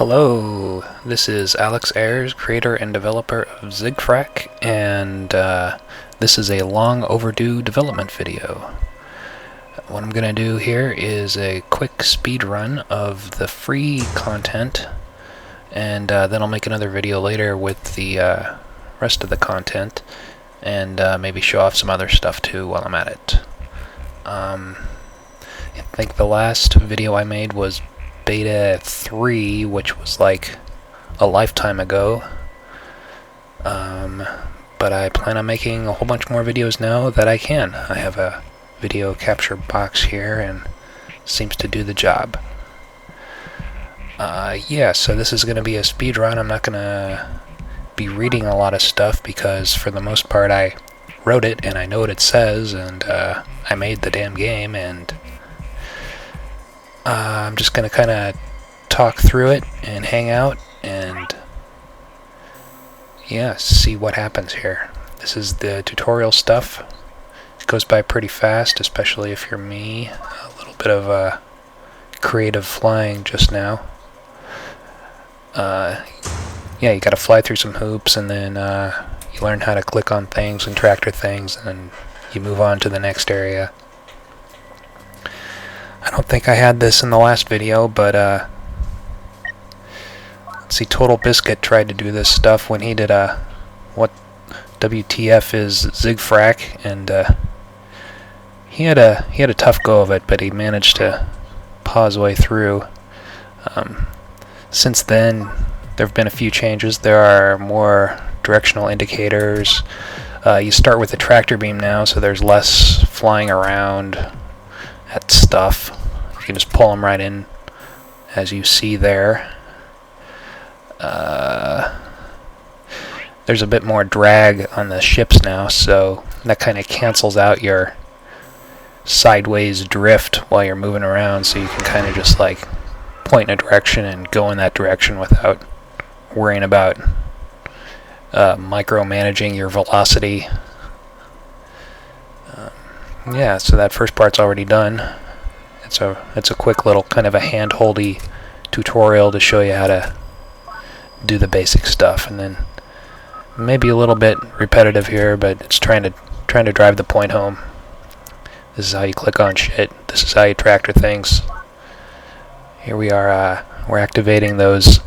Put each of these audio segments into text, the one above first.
Hello, this is Alex Ayers, creator and developer of Zigfrack, and this is a long overdue development video. What I'm going to do here is a quick speed run of the free content, and then I'll make another video later with the rest of the content, and maybe show off some other stuff too while I'm at it. I think the last video I made was Beta 3, which was like a lifetime ago, but I plan on making a whole bunch more videos now that I can. I have a video capture box here and seems to do the job. Yeah, so this is going to be a speed run. I'm not going to be reading a lot of stuff because for the most part I wrote it and I know what it says, and I made the damn game, and I'm just going to kind of talk through it and hang out and yeah, see what happens here. This is the tutorial stuff. It goes by pretty fast, especially if you're me. A little bit of creative flying just now. Yeah, you gotta fly through some hoops, and then you learn how to click on things and tractor things, and then you move on to the next area. I don't think I had this in the last video, but let's see, Total Biscuit tried to do this stuff when he did what WTF is Zigfrack, and he had a tough go of it, but he managed to paw his way through. Since then, there have been a few changes. There are more directional indicators. You start with a tractor beam now, so there's less flying around at stuff. You can just pull them right in, as you see there. There's a bit more drag on the ships now, so that kind of cancels out your sideways drift while you're moving around, so you can kind of just like point in a direction and go in that direction without worrying about micromanaging your velocity. Yeah, so that first part's already done. It's a quick little kind of a hand-holdy tutorial to show you how to do the basic stuff, and then maybe a little bit repetitive here, but it's trying to drive the point home. This is how you click on shit. This is how you tractor things. Here we are. We're activating those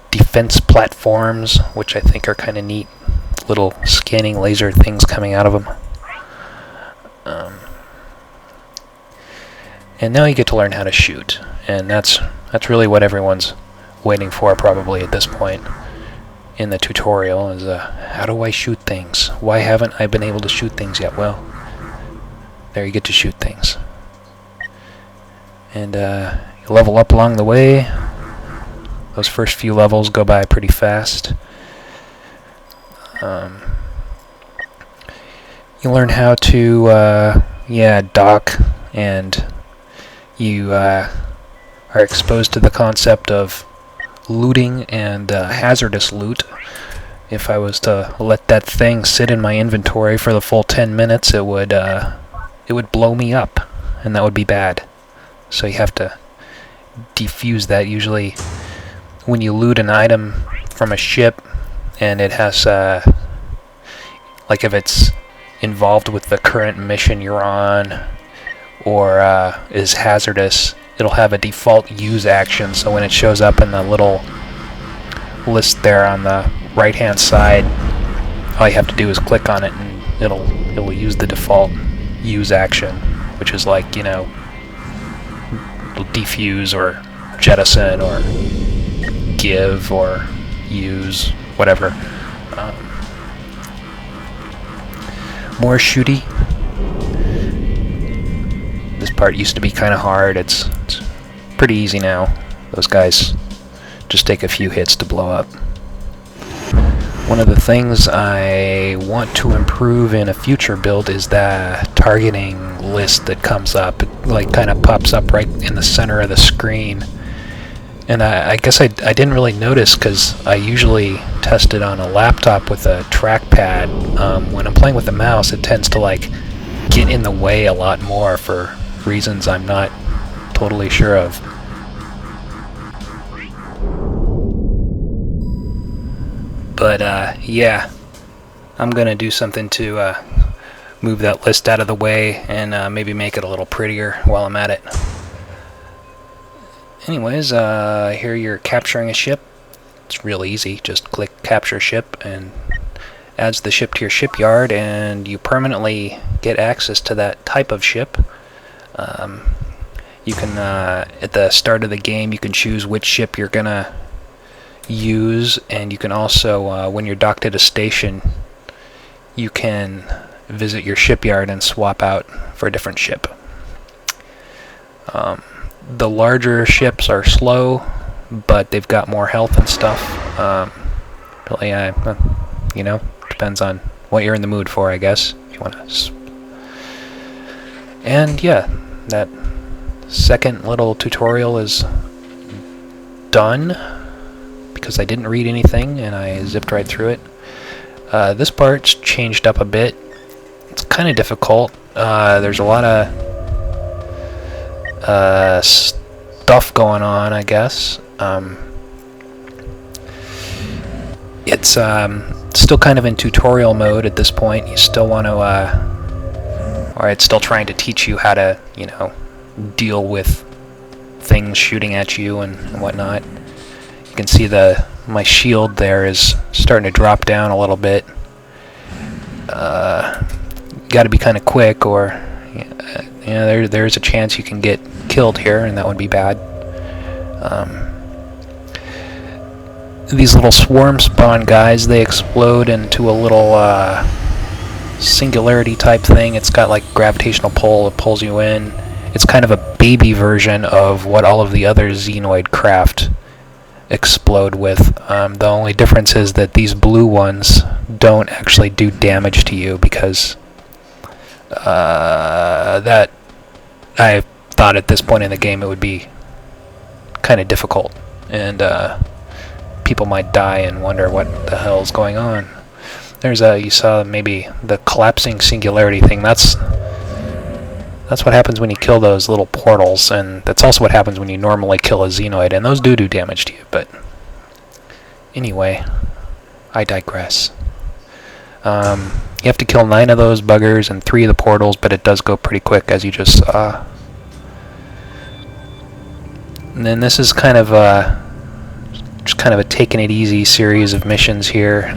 defense platforms, which I think are kind of neat. Little scanning laser things coming out of them. And now you get to learn how to shoot, and that's really what everyone's waiting for probably at this point in the tutorial, is how do I shoot things? Why haven't I been able to shoot things yet? Well, there you get to shoot things. And you level up along the way. Those first few levels go by pretty fast. You learn how to dock, and you are exposed to the concept of looting and hazardous loot. If I was to let that thing sit in my inventory for the full 10 minutes, it would blow me up, and that would be bad. So you have to defuse that. Usually when you loot an item from a ship and it has like if it's involved with the current mission you're on, or is hazardous, it'll have a default use action, so when it shows up in the little list there on the right hand side, all you have to do is click on it and it'll use the default use action, which is like, you know, it'll defuse or jettison or give or use, whatever. More shooty. This part used to be kind of hard. It's pretty easy now. Those guys just take a few hits to blow up. One of the things I want to improve in a future build is the targeting list that comes up. It like kind of pops up right in the center of the screen. And I guess I didn't really notice because I usually test it on a laptop with a trackpad. When I'm playing with the mouse, it tends to like get in the way a lot more for reasons I'm not totally sure of. But yeah, I'm gonna do something to move that list out of the way and maybe make it a little prettier while I'm at it. Anyways, here you're capturing a ship. It's real easy. Just click capture ship and adds the ship to your shipyard, and you permanently get access to that type of ship. You can, at the start of the game, you can choose which ship you're gonna use, and you can also, when you're docked at a station, you can visit your shipyard and swap out for a different ship. The larger ships are slow, but they've got more health and stuff. But yeah, you know, depends on what you're in the mood for, I guess. If you want to. And yeah, that second little tutorial is done because I didn't read anything and I zipped right through it. This part's changed up a bit. It's kind of difficult. There's a lot of stuff going on, I guess. It's still kind of in tutorial mode at this point. You still want to, or it's still trying to teach you how to, you know, deal with things shooting at you and whatnot. You can see my shield there is starting to drop down a little bit. Got to be kind of quick, or there's a chance you can get killed here, and that would be bad. These little swarm spawn guys, they explode into a little singularity type thing. It's got like gravitational pull, it pulls you in. It's kind of a baby version of what all of the other Xenoid craft explode with. The only difference is that these blue ones don't actually do damage to you, because that I thought at this point in the game it would be kind of difficult, and people might die and wonder what the hell's going on. There's you saw maybe the collapsing singularity thing. That's what happens when you kill those little portals, and that's also what happens when you normally kill a Xenoid, and those do damage to you. But anyway, I digress. You have to kill 9 of those buggers and 3 of the portals, but it does go pretty quick, as you just saw. And then this is kind of just kind of a taking it easy series of missions here.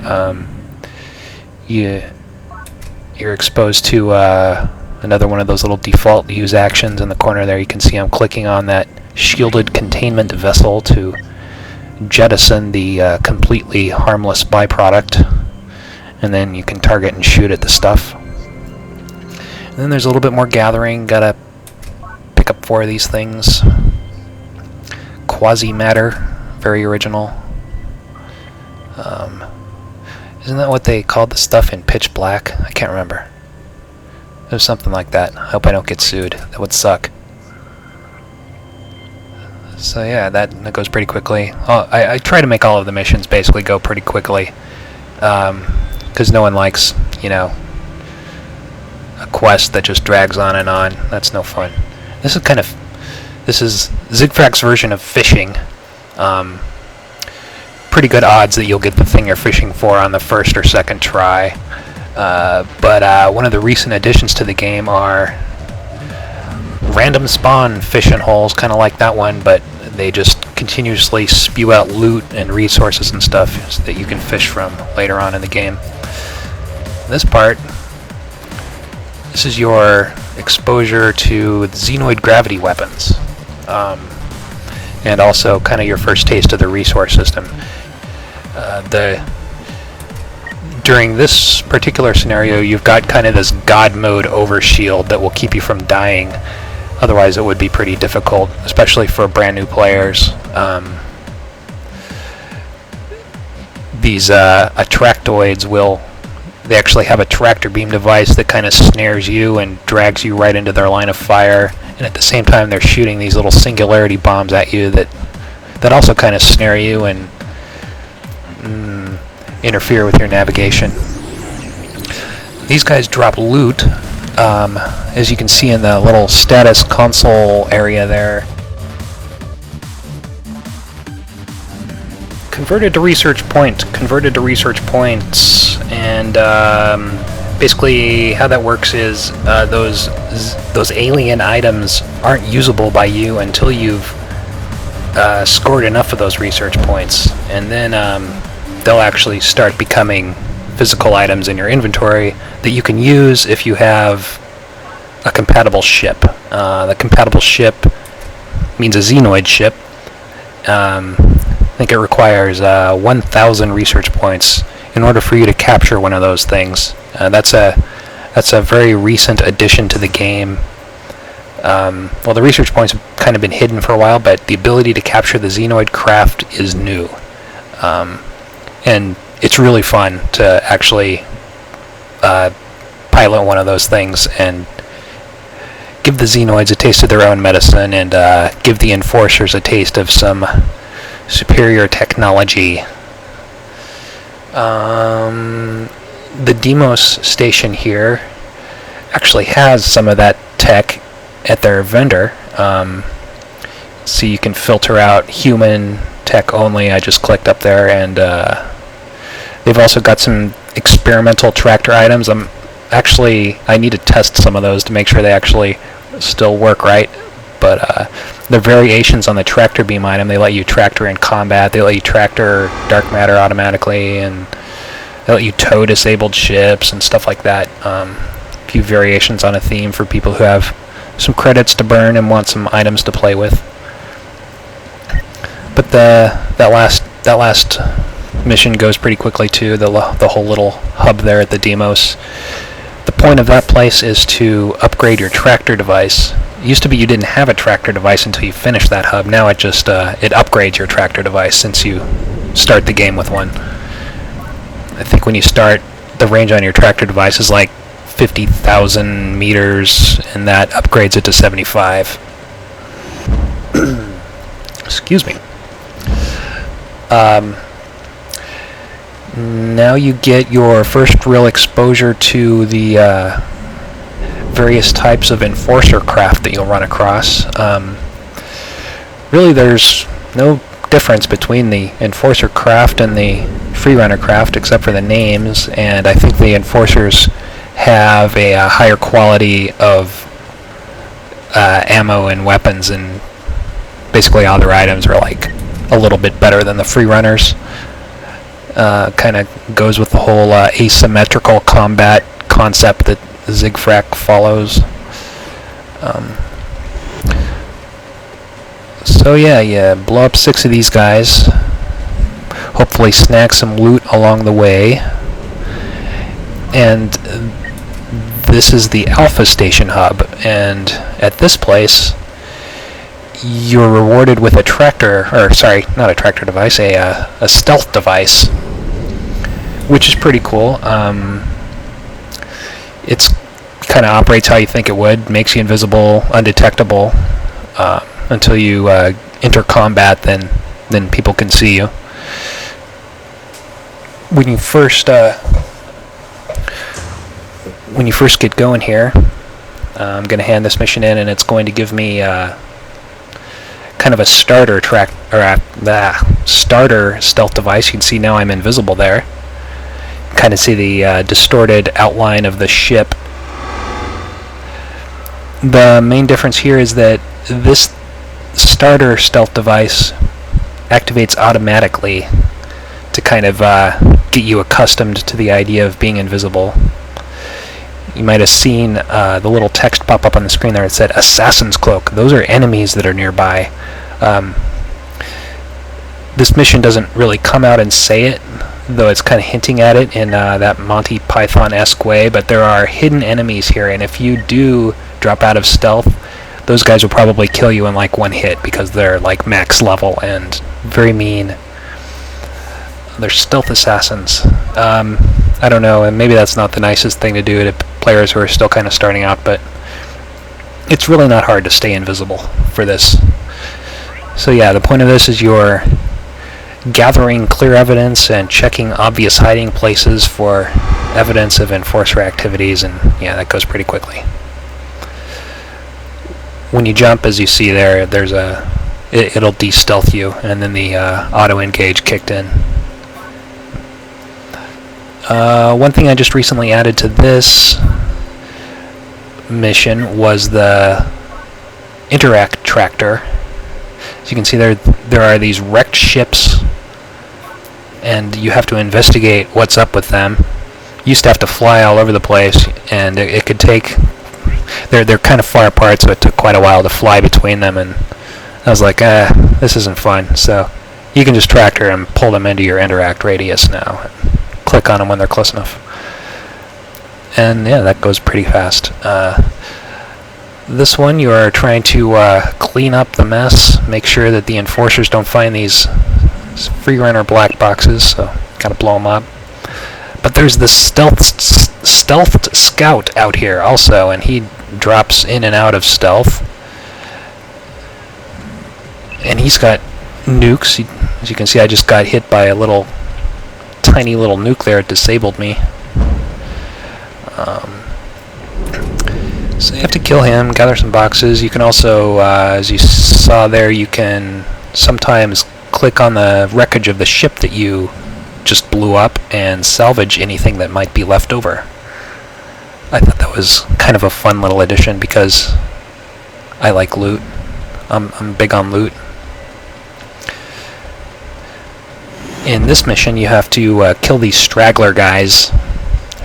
You're exposed to another one of those little default use actions in the corner there. You can see I'm clicking on that shielded containment vessel to jettison the completely harmless byproduct, and then you can target and shoot at the stuff. And then there's a little bit more gathering. Gotta pick up 4 of these things. Quasi-matter, very original. Isn't that what they called the stuff in Pitch Black? I can't remember. It was something like that. I hope I don't get sued. That would suck. So yeah, that goes pretty quickly. I try to make all of the missions basically go pretty quickly, because no one likes, you know, a quest that just drags on and on. That's no fun. This is Zigfrak's version of fishing. Pretty good odds that you'll get the thing you're fishing for on the first or second try. But one of the recent additions to the game are random spawn fishing holes, kind of like that one, but they just continuously spew out loot and resources and stuff so that you can fish from later on in the game. This part, this is your exposure to Xenoid gravity weapons, and also kind of your first taste of the resource system. During this particular scenario, you've got kind of this god mode overshield that will keep you from dying. Otherwise, it would be pretty difficult, especially for brand new players. These attractoids they actually have a tractor beam device that kind of snares you and drags you right into their line of fire. And at the same time, they're shooting these little singularity bombs at you that also kind of snare you and interfere with your navigation. These guys drop loot, as you can see in the little status console area there. converted to research points, and basically how that works is those alien items aren't usable by you until you've scored enough of those research points, and then they'll actually start becoming physical items in your inventory that you can use if you have a compatible ship. The compatible ship means a Xenoid ship. I think it requires 1,000 research points in order for you to capture one of those things. That's a very recent addition to the game. Well, the research points have kind of been hidden for a while, but the ability to capture the Xenoid craft is new. And it's really fun to actually pilot one of those things and give the Xenoids a taste of their own medicine, and give the Enforcers a taste of some superior technology. The Deimos station here actually has some of that tech at their vendor. So you can filter out human tech only. I just clicked up there, and they've also got some experimental tractor items. I need to test some of those to make sure they actually still work right. But the variations on the tractor beam item, they let you tractor in combat, they let you tractor dark matter automatically, and they let you tow disabled ships and stuff like that. A few variations on a theme for people who have some credits to burn and want some items to play with. But that last mission goes pretty quickly too. The whole little hub there at the Deimos. The point of that place is to upgrade your tractor device. It used to be you didn't have a tractor device until you finished that hub. Now it just it upgrades your tractor device since you start the game with one. I think when you start, the range on your tractor device is like 50,000 meters, and that upgrades it to 75. Excuse me. Now you get your first real exposure to the various types of Enforcer craft that you'll run across. Really, there's no difference between the Enforcer craft and the Freerunner craft except for the names, and I think the Enforcers have a higher quality of ammo and weapons, and basically all their items are like a little bit better than the Freerunners. Kind of goes with the whole asymmetrical combat concept that Zigfrak follows. So yeah, you blow up 6 of these guys, hopefully snag some loot along the way, and this is the Alpha Station hub, and at this place you're rewarded with a not a tractor device, a stealth device, which is pretty cool. It's kind of operates how you think it would, makes you invisible, undetectable, until you enter combat, then people can see you. When you first get going here, I'm going to hand this mission in, and it's going to give me kind of a starter starter stealth device. You can see now I'm invisible there. Kind of see the distorted outline of the ship. The main difference here is that this starter stealth device activates automatically to kind of get you accustomed to the idea of being invisible. You might have seen the little text pop up on the screen there. It said Assassin's Cloak. Those are enemies that are nearby. This mission doesn't really come out and say it, though it's kind of hinting at it in that Monty Python-esque way, but there are hidden enemies here, and if you do drop out of stealth, those guys will probably kill you in like one hit because they're like max level and very mean. They're stealth assassins. I don't know, and maybe that's not the nicest thing to do to players who are still kind of starting out, but it's really not hard to stay invisible for this. So yeah, the point of this is you're gathering clear evidence and checking obvious hiding places for evidence of Enforcer activities, and yeah, that goes pretty quickly. When you jump, as you see there's a it'll de-stealth you, and then the auto-engage kicked in. One thing I just recently added to this mission was the interact tractor. As you can see there are these wrecked ships, and you have to investigate what's up with them. You used to have to fly all over the place, and it could take... They're kind of far apart, so it took quite a while to fly between them, and I was like, this isn't fun. So you can just tractor and pull them into your interact radius now. Click on them when they're close enough. And yeah, that goes pretty fast. This one, you are trying to clean up the mess, make sure that the enforcers don't find these free-runner black boxes, so gotta blow them up. But there's this stealthed scout out here also, and he drops in and out of stealth. And he's got nukes. As you can see, I just got hit by a tiny little nuke there. It disabled me. So you have to kill him, gather some boxes. You can also, as you saw there, you can sometimes click on the wreckage of the ship that you just blew up and salvage anything that might be left over. I thought that was kind of a fun little addition because I like loot. I'm big on loot. In this mission, you have to kill these straggler guys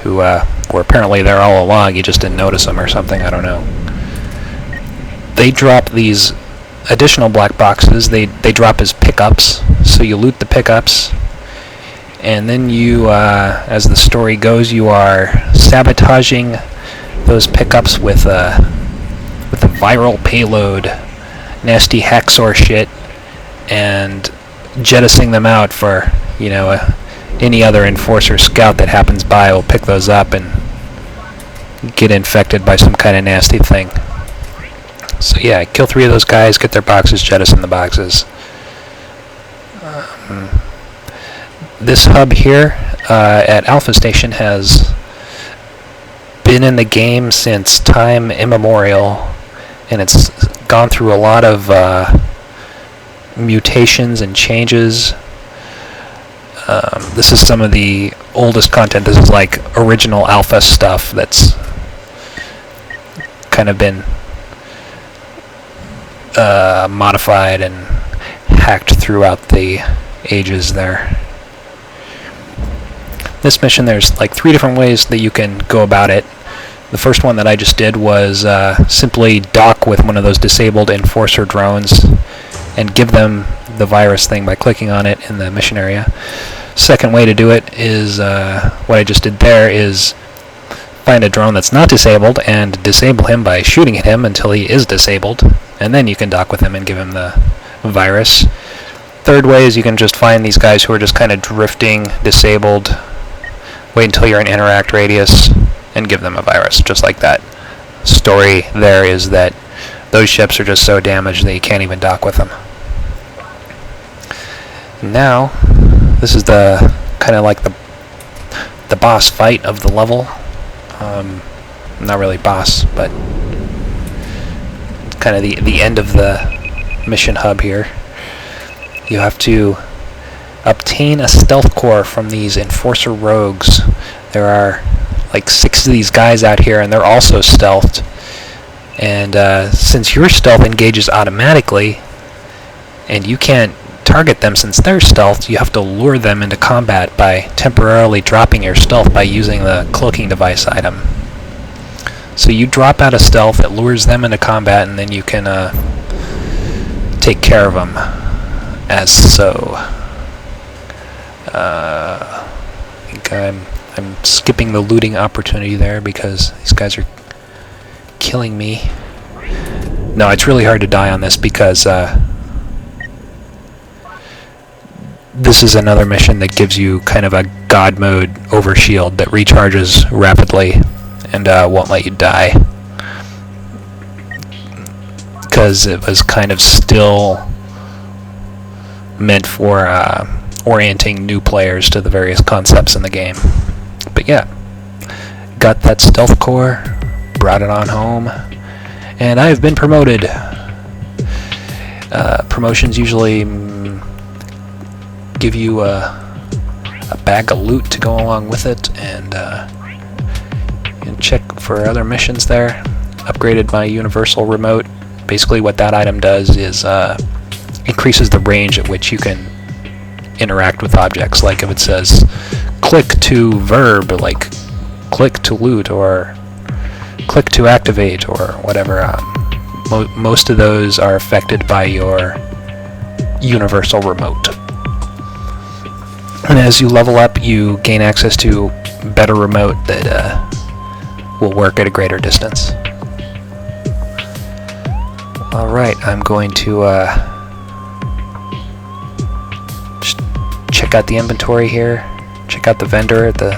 who were apparently there all along. You just didn't notice them or something. I don't know. They drop these additional black boxes. They drop as pickups, so you loot the pickups, and then you, as the story goes, you are sabotaging those pickups with a viral payload, nasty hacksaw shit, and jettisoning them out for, any other enforcer scout that happens by will pick those up and get infected by some kind of nasty thing. So yeah, kill 3 of those guys, get their boxes, jettison the boxes. This hub here at Alpha Station has been in the game since time immemorial, and it's gone through a lot of mutations and changes. This is some of the oldest content. This is like original alpha stuff that's kind of been modified and hacked throughout the ages there. This mission, there's like 3 different ways that you can go about it. The first one that I just did was simply dock with one of those disabled enforcer drones and give them the virus thing by clicking on it in the mission area. Second way to do it is what I just did there, is find a drone that's not disabled and disable him by shooting at him until he is disabled, and then you can dock with him and give him the virus. Third way is you can just find these guys who are just kind of drifting, disabled, wait until you're in interact radius, and give them a virus, just like that. Story there is that those ships are just so damaged that you can't even dock with them. Now, this is the kind of like the boss fight of the level. Not really boss, but kind of the end of the mission hub here. You have to obtain a stealth core from these enforcer rogues. There are like 6 of these guys out here, and they're also stealthed. And since your stealth engages automatically, and you can't target them since they're stealthed, you have to lure them into combat by temporarily dropping your stealth by using the cloaking device item. So you drop out of stealth, it lures them into combat, and then you can take care of them as so. I think I'm skipping the looting opportunity there because these guys are killing me. No, it's really hard to die on this because this is another mission that gives you kind of a god mode overshield that recharges rapidly and won't let you die, because it was kind of still meant for orienting new players to the various concepts in the game. But yeah, got that stealth core, brought it on home, and I've been promoted. promotions usually give you a bag of loot to go along with it, and check for other missions there. Upgraded my universal remote. Basically what that item does is increases the range at which you can interact with objects. Like if it says click to verb, like click to loot or click to activate or whatever, most of those are affected by your universal remote. And as you level up, you gain access to better remote that will work at a greater distance. Alright, I'm going to just check out the inventory here, check out the vendor at the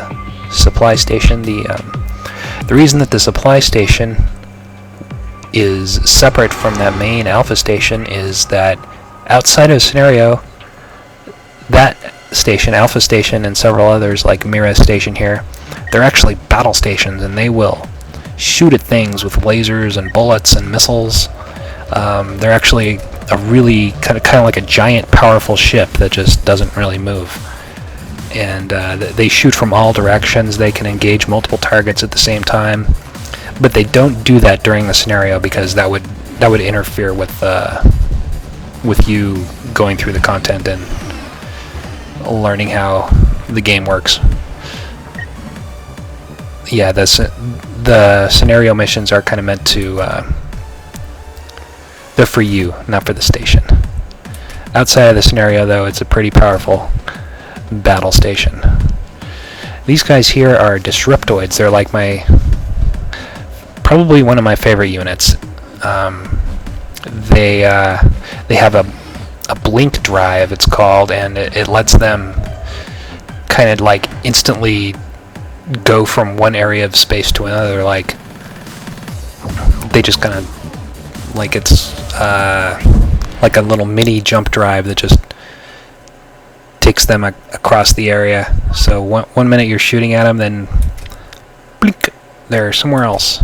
supply station. The reason that the supply station is separate from that main alpha station is that outside of the scenario, that station, alpha station, and several others like Mira station here, they're actually battle stations, and they will shoot at things with lasers and bullets and missiles. They're actually a really kind of like a giant powerful ship that just doesn't really move, and they shoot from all directions. They can engage multiple targets at the same time, but they don't do that during the scenario because that would interfere with you going through the content and learning how the game works. Yeah, the scenario missions are kind of meant to they're for you, not for the station. Outside of the scenario, though, it's a pretty powerful battle station. These guys here are disruptoids. They're like probably one of my favorite units. They have a blink drive, it's called, and it lets them kind of like instantly go from one area of space to another. Like they just kind of like it's like a little mini jump drive that just takes them across the area. So one minute you're shooting at them, then blink, they're somewhere else.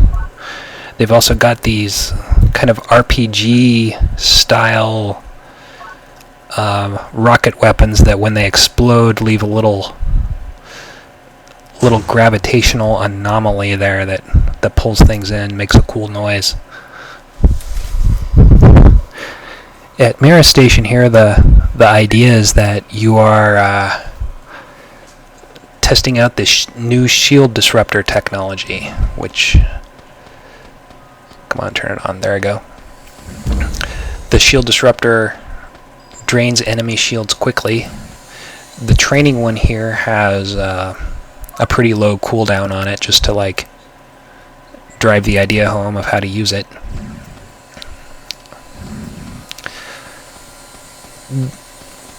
They've also got these kind of RPG style rocket weapons that when they explode leave a little gravitational anomaly there that pulls things in, makes a cool noise. At Mira Station here, the idea is that you are testing out this new shield disruptor technology, which, come on, turn it on, there we go. The shield disruptor drains enemy shields quickly. The training one here has a pretty low cooldown on it, just to like drive the idea home of how to use it.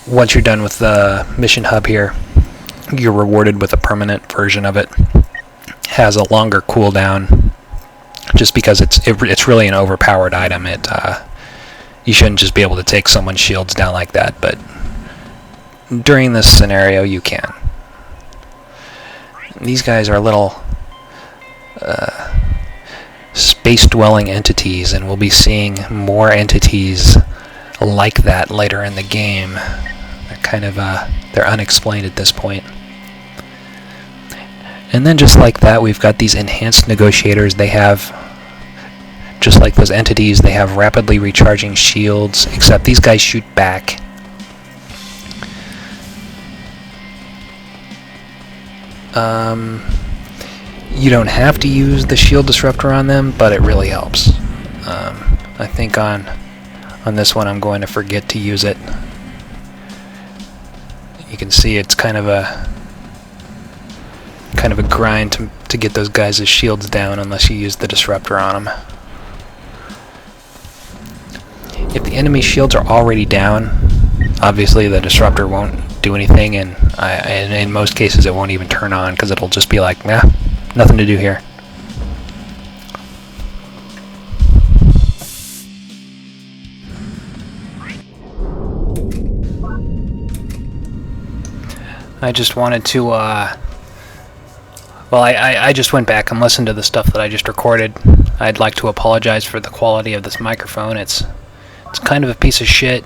Once you're done with the mission hub here, you're rewarded with a permanent version of it. Has a longer cooldown, just because it's really an overpowered item. You shouldn't just be able to take someone's shields down like that, but during this scenario you can. These guys are little space-dwelling entities, and we'll be seeing more entities like that later in the game. They're kind of they're unexplained at this point. And then just like that, we've got these enhanced negotiators. They have, just like those entities, they have rapidly recharging shields, except these guys shoot back. You don't have to use the shield disruptor on them, but it really helps. I think on this one I'm going to forget to use it. You can see it's kind of a grind to get those guys' shields down unless you use the disruptor on them. If the enemy shields are already down, obviously the disruptor won't do anything, and in most cases it won't even turn on, because it'll just be like, nah, nothing to do here. I just wanted to, well, I just went back and listened to the stuff that I just recorded. I'd like to apologize for the quality of this microphone. It's kind of a piece of shit.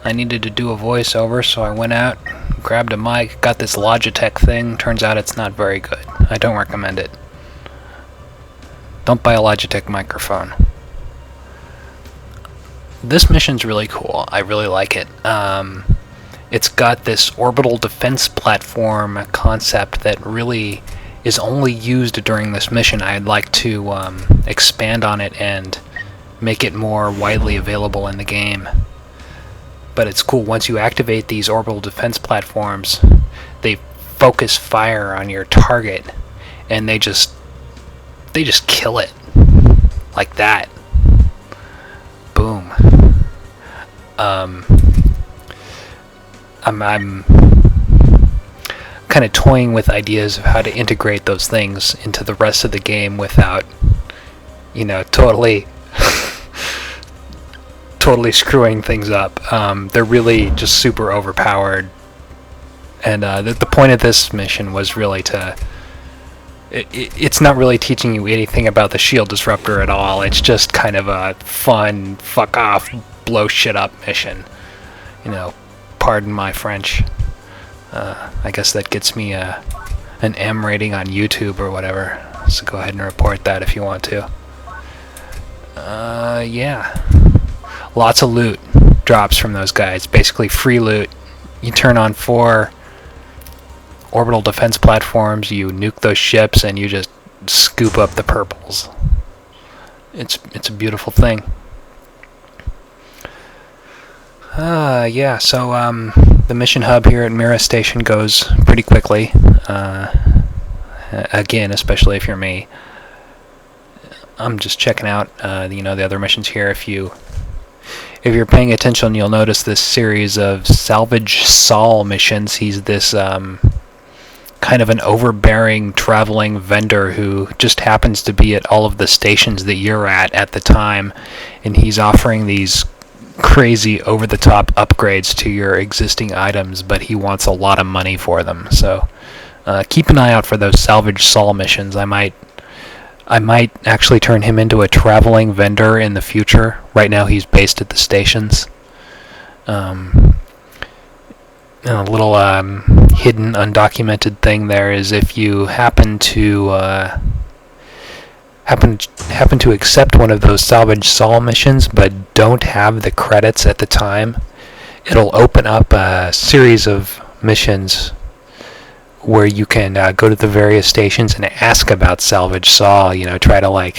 I needed to do a voiceover, so I went out, grabbed a mic, got this Logitech thing. Turns out it's not very good. I don't recommend it. Don't buy a Logitech microphone. This mission's really cool. I really like it. It's got this orbital defense platform concept that really is only used during this mission. I'd like to expand on it and make it more widely available in the game. But it's cool. Once you activate these orbital defense platforms, they focus fire on your target, and they just kill it like that. Boom. I'm kind of toying with ideas of how to integrate those things into the rest of the game without, totally screwing things up. They're really just super overpowered, and the point of this mission was really to. It's not really teaching you anything about the shield disruptor at all. It's just kind of a fun, fuck off, blow shit up mission. Pardon my French. I guess that gets me an M rating on YouTube or whatever. So go ahead and report that if you want to. Yeah. Lots of loot drops from those guys. Basically free loot. You turn on 4 orbital defense platforms, you nuke those ships, and you just scoop up the purples. It's a beautiful thing. Yeah, so the mission hub here at Mira Station goes pretty quickly. Again, especially if you're me. I'm just checking out the other missions here. If you're paying attention, you'll notice this series of Salvage Saul missions. He's this kind of an overbearing traveling vendor who just happens to be at all of the stations that you're at the time, and he's offering these crazy over-the-top upgrades to your existing items, but he wants a lot of money for them. So keep an eye out for those Salvage Saul missions. I might actually turn him into a traveling vendor in the future. Right now he's based at the stations. A little hidden, undocumented thing there is if you happen to accept one of those Salvage Saul missions but don't have the credits at the time, it'll open up a series of missions where you can go to the various stations and ask about Salvage Saul. Try to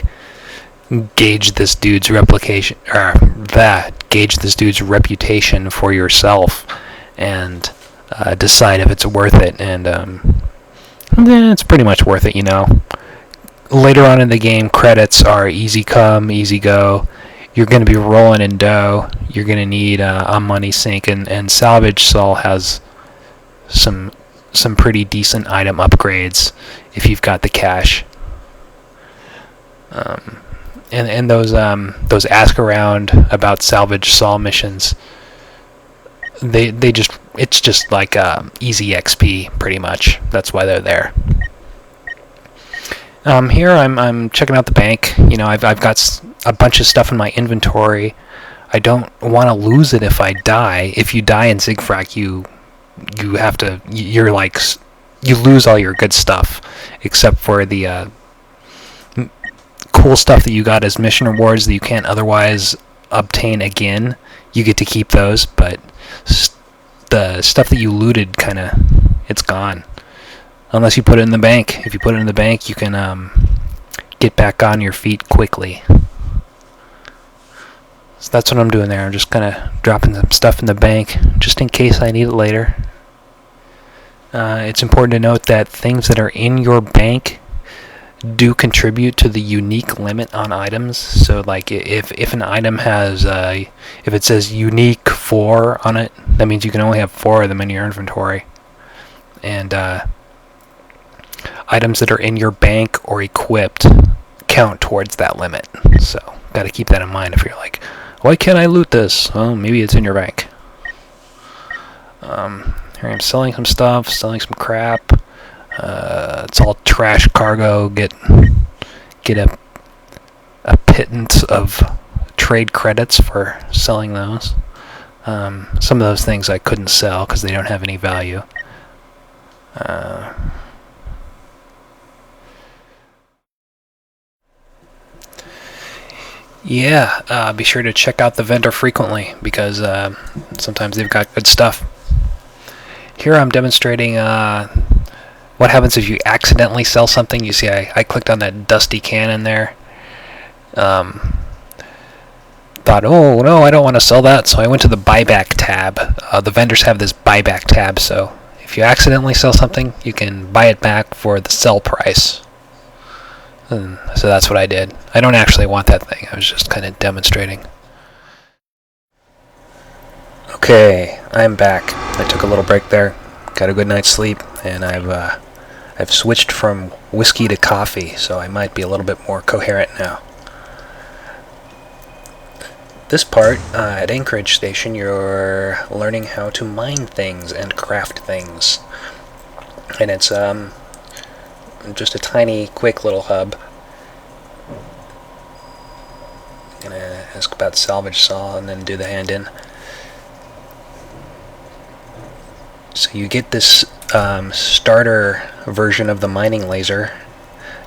gauge this dude's reputation for yourself, and decide if it's worth it. And it's pretty much worth it. Later on in the game, credits are easy come, easy go. You're going to be rolling in dough. You're going to need a money sink, and Salvage Saul has some pretty decent item upgrades if you've got the cash. And those ask around about Salvage Saul missions, it's just like easy XP pretty much. That's why they're there. Here I'm checking out the bank. I've got a bunch of stuff in my inventory. I don't want to lose it if I die. If you die in Zigfrak, you lose all your good stuff, except for the cool stuff that you got as mission rewards that you can't otherwise obtain again. You get to keep those, but the stuff that you looted, it's gone. Unless you put it in the bank. If you put it in the bank, you can get back on your feet quickly. So that's what I'm doing there. I'm just kind of dropping some stuff in the bank, just in case I need it later. It's important to note that things that are in your bank do contribute to the unique limit on items. So if an item has if it says unique 4 on it, that means you can only have 4 of them in your inventory. And items that are in your bank or equipped count towards that limit. So got to keep that in mind if you're like, why can't I loot this? Well, maybe it's in your bank. Here I'm selling some stuff, selling some crap. It's all trash cargo. Get a pittance of trade credits for selling those. Some of those things I couldn't sell because they don't have any value. Yeah, be sure to check out the vendor frequently because sometimes they've got good stuff. Here I'm demonstrating what happens if you accidentally sell something. You see I clicked on that dusty cannon there. Thought, oh no, I don't want to sell that, so I went to the buyback tab. The vendors have this buyback tab, so if you accidentally sell something, you can buy it back for the sell price. And so that's what I did. I don't actually want that thing. I was just kind of demonstrating. Okay, I'm back. I took a little break there, got a good night's sleep, and I've switched from whiskey to coffee, so I might be a little bit more coherent now. This part, at Anchorage Station, you're learning how to mine things and craft things. And it's just a tiny, quick little hub. I'm gonna ask about salvage saw and then do the hand-in. So you get this starter version of the mining laser.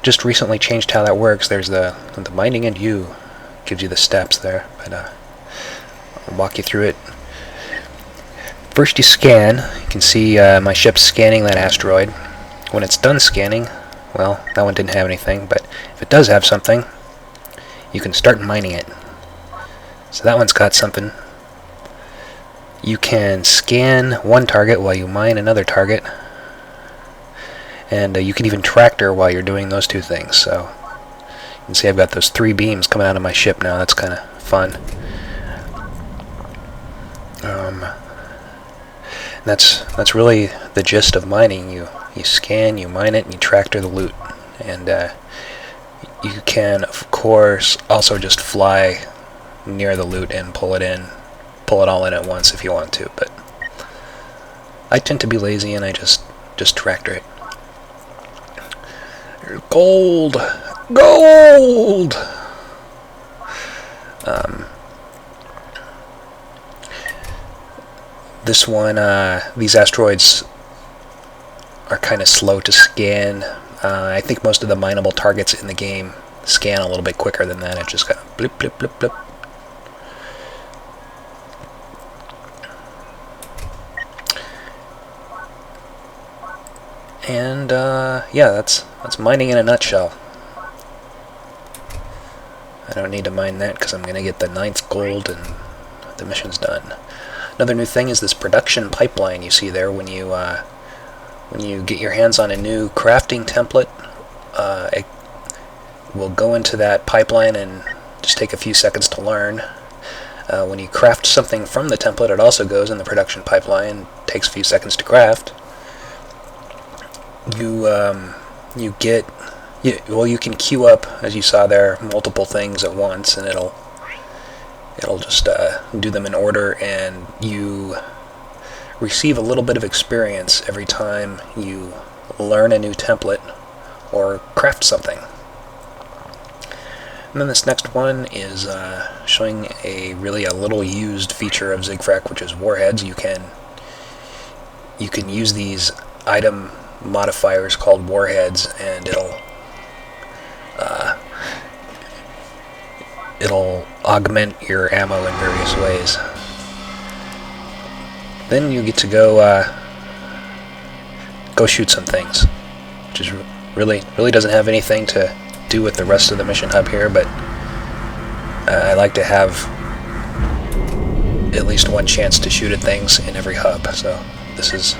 Just recently changed how that works. There's the mining and you. Gives you the steps there, but I'll walk you through it. First you scan. You can see my ship scanning that asteroid. When it's done scanning, well, that one didn't have anything, but if it does have something, you can start mining it. So that one's got something. You can scan one target while you mine another target, and you can even tractor while you're doing those two things. So you can see I've got those 3 beams coming out of my ship now. That's kind of fun. That's really the gist of mining. You scan, you mine it, and you tractor the loot. And you can, of course, also just fly near the loot and pull it all in at once if you want to. But I tend to be lazy and I just tractor it. Gold! Gold! This one, these asteroids are kind of slow to scan. I think most of the mineable targets in the game scan a little bit quicker than that. It just kind of blip, blip, blip, blip. And yeah, that's mining in a nutshell. I don't need to mine that because I'm going to get the 9th gold and the mission's done. Another new thing is this production pipeline you see there. When you get your hands on a new crafting template, it will go into that pipeline and just take a few seconds to learn. When you craft something from the template, it also goes in the production pipeline. Takes a few seconds to craft. You can queue up, as you saw there, multiple things at once, and it'll just do them in order, and you receive a little bit of experience every time you learn a new template or craft something. And then this next one is showing a little used feature of Zigfrack, which is Warheads. You can use these item modifiers called Warheads, and it'll augment your ammo in various ways. Then you get to go shoot some things, which is really doesn't have anything to do with the rest of the mission hub here, but I like to have at least one chance to shoot at things in every hub. So this is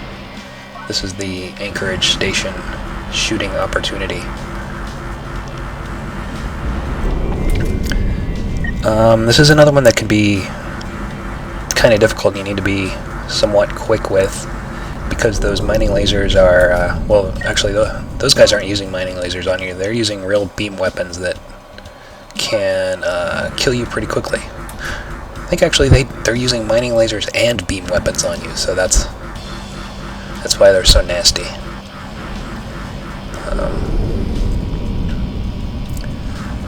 the Anchorage Station shooting opportunity. This is another one that can be kind of difficult. You need to be somewhat quick with, because those mining lasers are, well, actually those guys aren't using mining lasers on you. They're using real beam weapons that can kill you pretty quickly. I think actually they're using mining lasers and beam weapons on you, so that's why they're so nasty.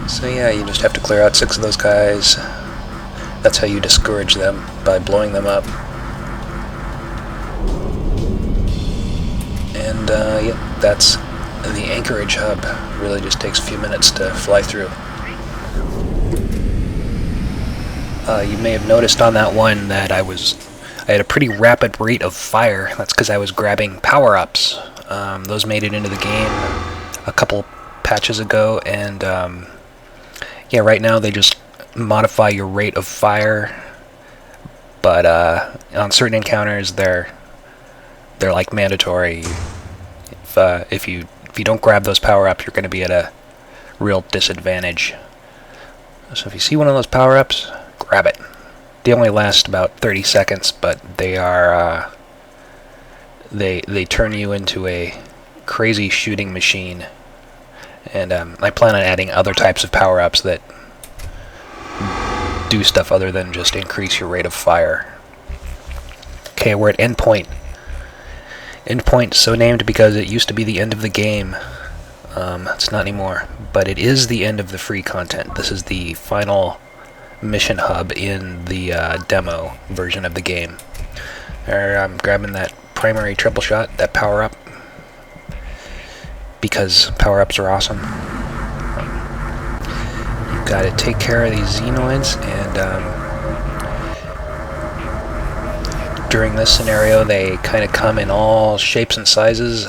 So yeah, you just have to clear out 6 of those guys, That's how you discourage them, by blowing them up. And yeah, that's the Anchorage hub. Really just takes a few minutes to fly through. You may have noticed on that one that I had a pretty rapid rate of fire. That's because I was grabbing power-ups. Those made it into the game a couple patches ago, and yeah, right now they just modify your rate of fire, but on certain encounters they're like mandatory. If you don't grab those power-ups, you're going to be at a real disadvantage. So if you see one of those power-ups, grab it. They only last about 30 seconds, but they are they turn you into a crazy shooting machine. And I plan on adding other types of power-ups that do stuff other than just increase your rate of fire. Okay, we're at Endpoint. Endpoint, so named because it used to be the end of the game. It's not anymore, but it is the end of the free content. This is the final mission hub in the demo version of the game. I'm grabbing that primary triple shot, that power-up, because power-ups are awesome. You've got to take care of these xenoids, and during this scenario they kind of come in all shapes and sizes.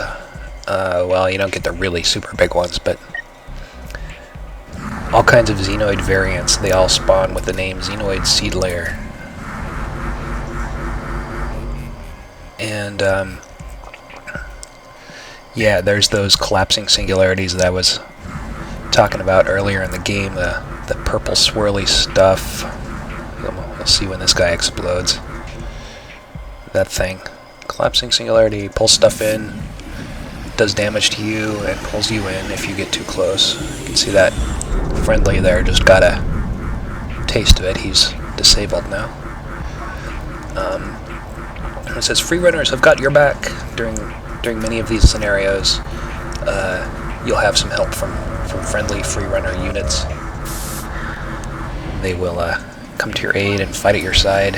Well, you don't get the really super big ones, but all kinds of xenoid variants. They all spawn with the name Xenoid Seed Layer. And yeah, there's those collapsing singularities that I was talking about earlier in the game, the purple swirly stuff. We'll see when this guy explodes. That thing. Collapsing singularity, pulls stuff in, does damage to you, and pulls you in if you get too close. You can see that friendly there just got a taste of it. He's disabled now. It says, free runners have got your back. During many of these scenarios, you'll have some help from friendly free runner units. They will come to your aid and fight at your side.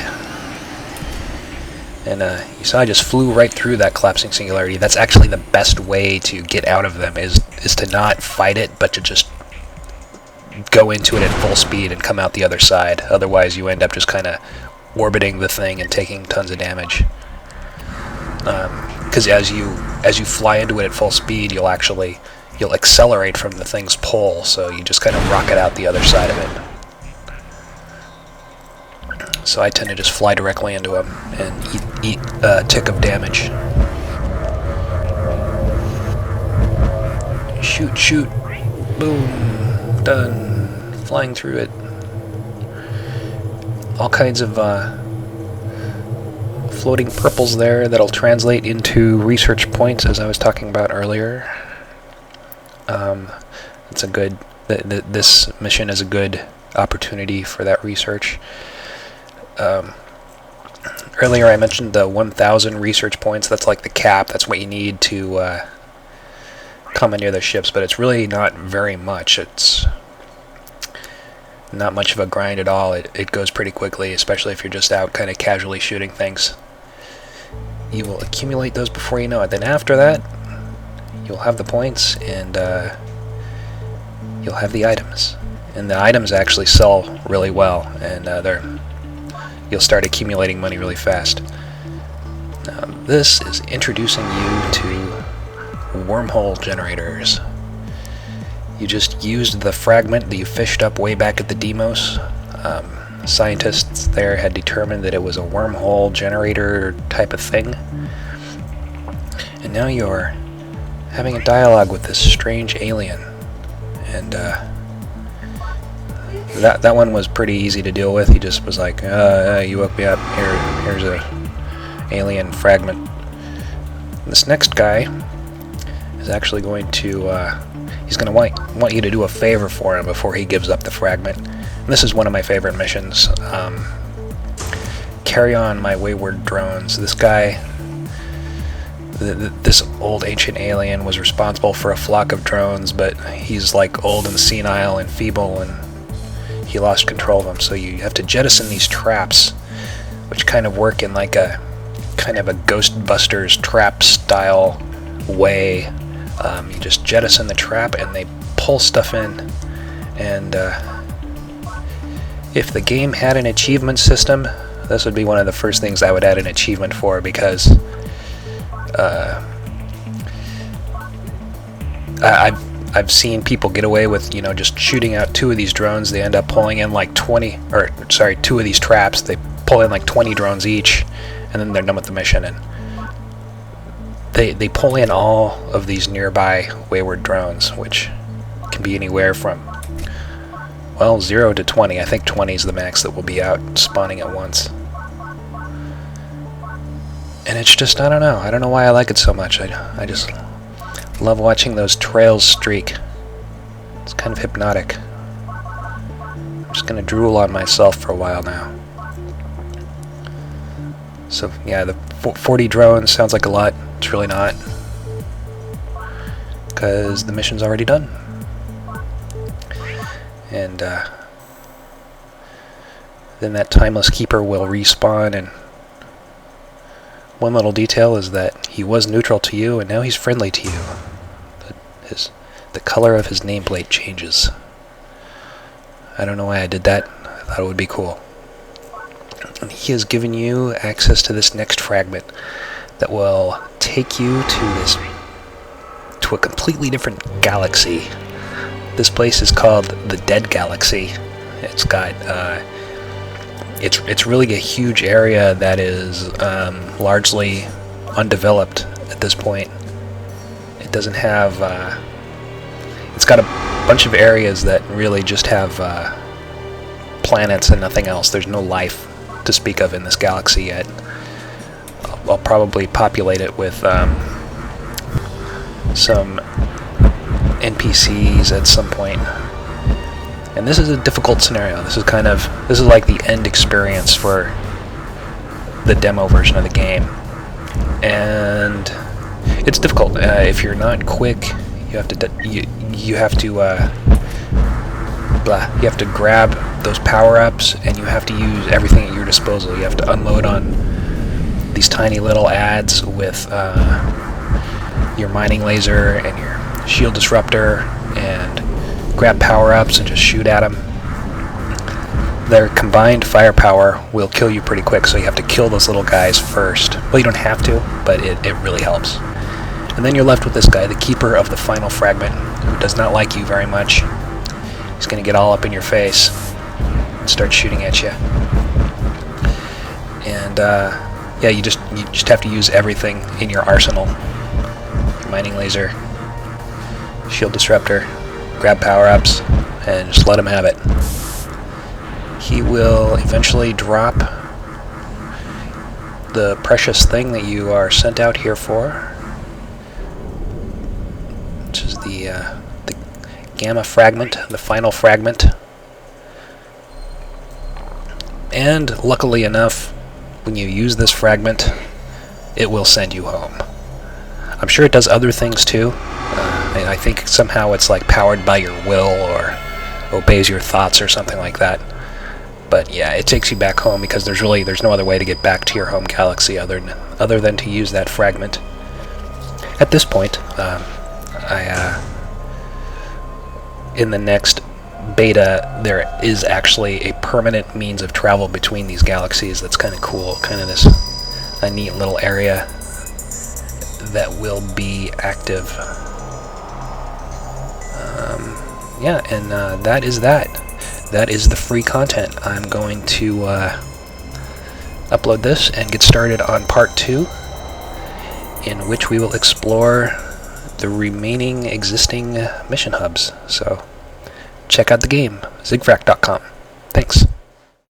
And you saw I just flew right through that collapsing singularity. That's actually the best way to get out of them, is to not fight it, but to just go into it at full speed and come out the other side. Otherwise you end up just kind of orbiting the thing and taking tons of damage. Because as you fly into it at full speed, you'll accelerate from the thing's pull, so you just kind of rocket out the other side of it. So I tend to just fly directly into him and eat a tick of damage. Shoot, boom, done. Flying through it. All kinds of floating purples there that'll translate into research points, as I was talking about earlier. It's a good. This mission is a good opportunity for that research. Earlier I mentioned the 1,000 research points. That's like the cap. That's what you need to commandeer the ships, but it's really not very much. It's not much of a grind at all. It goes pretty quickly, especially if you're just out kind of casually shooting things. You will accumulate those before you know it. Then after that, you'll have the points, and you'll have the items. And the items actually sell really well, and you'll start accumulating money really fast. This is introducing you to wormhole generators. You just used the fragment that you fished up way back at the Demos. Scientists there had determined that it was a wormhole generator type of thing. And now you're having a dialogue with this strange alien. And that one was pretty easy to deal with. He just was like, you woke me up, here's a alien fragment. This next guy is actually going to, he's going to want you to do a favor for him before he gives up the fragment. And this is one of my favorite missions. Carry on, my wayward drones. This guy, this old ancient alien, was responsible for a flock of drones, but he's like old and senile and feeble, and he he lost control of them. So you have to jettison these traps, which kind of work in like a kind of a Ghostbusters trap style way. You just jettison the trap and they pull stuff in. And if the game had an achievement system, this would be one of the first things I would add an achievement for, because I've seen people get away with, you know, just shooting out 2 of these drones. They end up pulling in like 20, or sorry, 2 of these traps. They pull in like 20 drones each, and then they're done with the mission. And they pull in all of these nearby wayward drones, which can be anywhere from, well, 0 to 20. I think 20 is the max that will be out spawning at once. And it's just, I don't know why I like it so much. I just love watching those trails streak. It's kind of hypnotic. I'm just gonna drool on myself for a while now. So yeah, the 40 drones sounds like a lot. It's really not, because the mission's already done. And then that Timeless Keeper will respawn, and one little detail is that he was neutral to you, and now he's friendly to you. The color of his nameplate changes. I don't know why I did that. I thought it would be cool. And he has given you access to this next fragment that will take you to a completely different galaxy. This place is called the Dead Galaxy. It's got it's really a huge area that is largely undeveloped at this point. It doesn't have it's got a bunch of areas that really just have planets and nothing else. There's no life to speak of in this galaxy yet. I'll probably populate it with some NPCs at some point. And this is a difficult scenario. This is like the end experience for the demo version of the game. And it's difficult. If you're not quick, you have to grab those power-ups, and you have to use everything at your disposal. You have to unload on these tiny little ads with your mining laser and your shield disruptor, and grab power-ups and just shoot at them. Their combined firepower will kill you pretty quick, so you have to kill those little guys first. Well, you don't have to, but it really helps. And then you're left with this guy, the Keeper of the Final Fragment, who does not like you very much. He's going to get all up in your face and start shooting at you. And yeah, you just have to use everything in your arsenal. Your mining laser, shield disruptor, grab power-ups, and just let him have it. He will eventually drop the precious thing that you are sent out here for, which is the Gamma Fragment, the final fragment. And luckily enough, when you use this fragment, it will send you home. I'm sure it does other things too. I think somehow it's like powered by your will or obeys your thoughts or something like that. But yeah, it takes you back home, because there's no other way to get back to your home galaxy other than to use that fragment. At this point, in the next beta, there is actually a permanent means of travel between these galaxies. That's kind of cool. Kind of a neat little area that will be active. Yeah, and that is that. That is the free content. I'm going to upload this and get started on part 2, in which we will explore the remaining existing mission hubs. So check out the game, Zigfrak.com. Thanks.